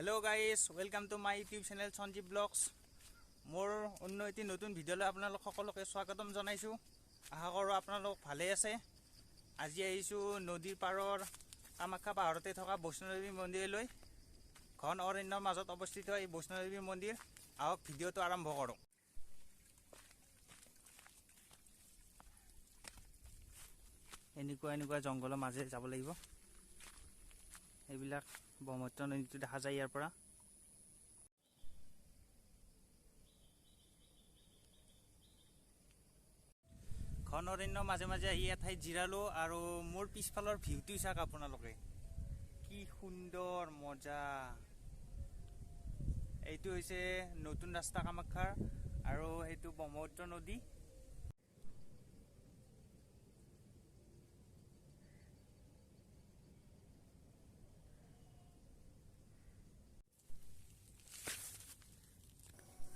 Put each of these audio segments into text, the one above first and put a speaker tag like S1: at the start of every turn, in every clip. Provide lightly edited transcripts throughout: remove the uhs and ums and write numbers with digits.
S1: Hello guys, welcome to my YouTube channel Sanjib vlogs. More অন্য এটি নতুন ভিডিঅ'লৈ আপোনালোক সকলোকে স্বাগতম জনাইছো। আশা কৰো আপোনালোক ভালে আছে। আজি আহিছো নদীৰ পাৰৰ কামাখ্যা পাহাৰতে থকা বৈষ্ণো দেৱী মন্দিৰলৈ। ঘন অৰণ্যৰ মাজত অৱস্থিত এই বৈষ্ণো দেৱী মন্দিৰ। আহক ভিডিঅ'টো আৰম্ভ কৰো। এনেকুৱা জংগলৰ মাজে যাব লাগিব। এইবিলাক ব্ৰহ্মপুত্ৰ নদীটো দেখা যায় ইয়াৰ পৰা। ঘন অৰণ্যৰ মাজে মাজে আহি এঠাইত জিৰালো আৰু মোৰ পিছফালৰ ভিউটো চাওক আপোনালোকে। কি সুন্দৰ মজা। এইটো হৈছে নতুন ৰাস্তা কামাখ্যাৰ আৰু সেইটো ব্ৰহ্মপুত্ৰ নদী।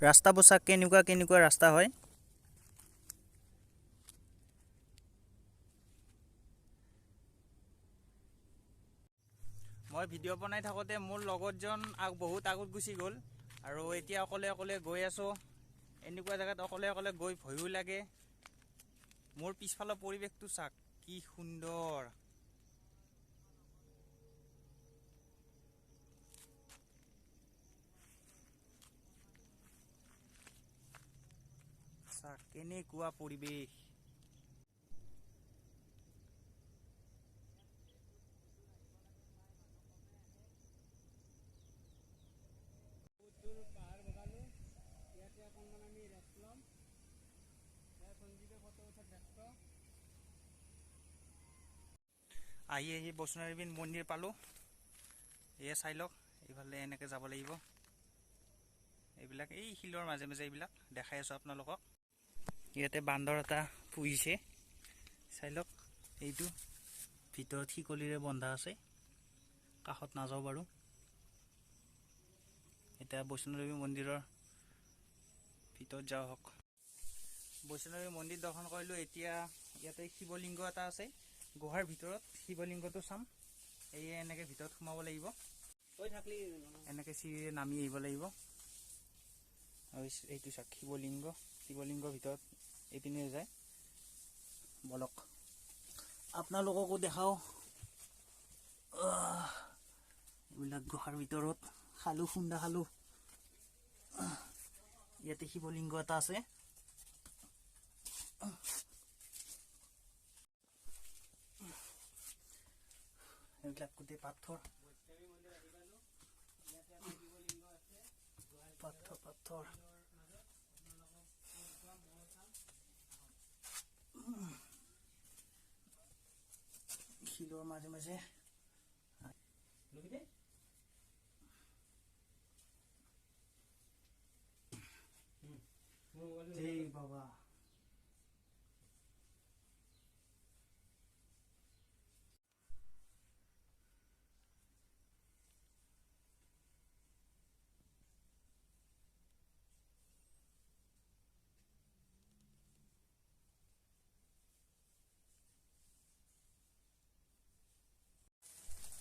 S1: ৰাস্তা পোছাক কেনেকুৱা ৰাস্তা হয়। মই ভিডিঅ' বনাই থাকোঁতে মোৰ লগতজন বহুত আগত গুচি গ'ল আৰু এতিয়া অকলে গৈ আছোঁ। এনেকুৱা জেগাত অকলে গৈ ভয়ো লাগে। মোৰ পিছফালৰ পৰিৱেশটো চাওক কি সুন্দৰ। চাওক কেনেকুৱা পৰিৱেশ। আহি বৈষ্ণো দেৱী মন্দিৰ পালোঁ। এয়া চাই লওক, এইফালে এনেকৈ যাব লাগিব। এইবিলাক এই শিলৰ মাজে এইবিলাক দেখাই আছোঁ আপোনালোকক। ইয়াতে বান্দৰ এটা পুহিছে চাই লওক। এইটো ভিতৰত শিকলিৰে বন্ধা আছে, কাষত নাযাওঁ বাৰু। এতিয়া বৈষ্ণো দেৱী মন্দিৰৰ ভিতৰত যাওঁ হওক। বৈষ্ণো দেৱী মন্দিৰ দৰ্শন কৰিলোঁ। এতিয়া ইয়াতে শিৱলিংগ এটা আছে গুহাৰ ভিতৰত। শিৱলিংগটো চাম। এয়ে এনেকৈ ভিতৰত সোমাব লাগিব। এনেকৈ চিৰিৰে নামি আহিব লাগিব। আৰু এইটো চাওক শিৱলিংগৰ ভিতৰত এইপিনে যায়। বলক আপোনালোককো দেখাওঁ। এইবিলাক গুহাৰ ভিতৰত খুন্দা খালোঁ। ইয়াতে শিৱলিংগ এটা আছে। এইবিলাক গোটেই পাথৰ। শিলৰ মাজে জয় বাবা।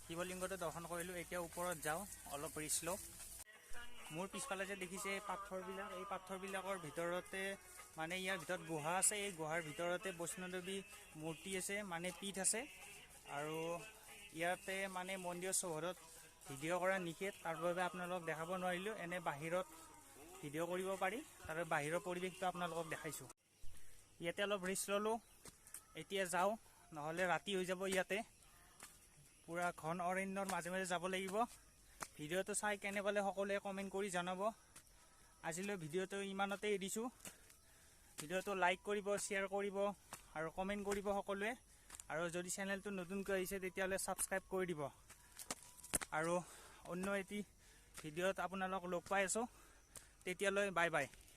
S1: শিৱলিংগটো দৰ্শন কৰিলোঁ। এতিয়া ওপৰত যাওঁ, অলপ ৰেষ্ট লওঁ। মোৰ পিছফালে যে দেখিছে পাথৰবিলাক, এই পাথৰবিলাকৰ ভিতৰতে ইয়াৰ ভিতৰত গুহা আছে। এই গুহাৰ ভিতৰতে বৈষ্ণো দেৱী মূৰ্তি আছে, পীঠ আছে। আৰু ইয়াতে মন্দিৰৰ চৌহদত ভিডিঅ' কৰা নিষেধ, তাৰ বাবে আপোনালোকক দেখাব নোৱাৰিলোঁ। এনে বাহিৰত ভিডিঅ' কৰিব পাৰি। তাৰ বাহিৰৰ পৰিৱেশটো আপোনালোকক দেখাইছোঁ। ইয়াতে অলপ ৰেষ্ট ল'লোঁ। এতিয়া যাওঁ, নহ'লে ৰাতি হৈ যাব। ইয়াতে পুৰা ঘন অৰণ্যৰ মাজে যাব লাগিব। ভিডিঅ'টো চাই কেনে পালে সকলোৱে কমেণ্ট কৰি জনাব। আজিলৈ ভিডিঅ'টো ইমানতে এৰিছোঁ। ভিডিঅ'টো লাইক কৰিব, শ্বেয়াৰ কৰিব আৰু কমেণ্ট কৰিব সকলোৱে। আৰু যদি চেনেলটো নতুনকৈ আহিছে তেতিয়াহ'লে ছাবস্ক্ৰাইব কৰি দিব। আৰু অন্য এটি ভিডিঅ'ত আপোনালোক লগ পাই আছোঁ। তেতিয়ালৈ বাই বাই।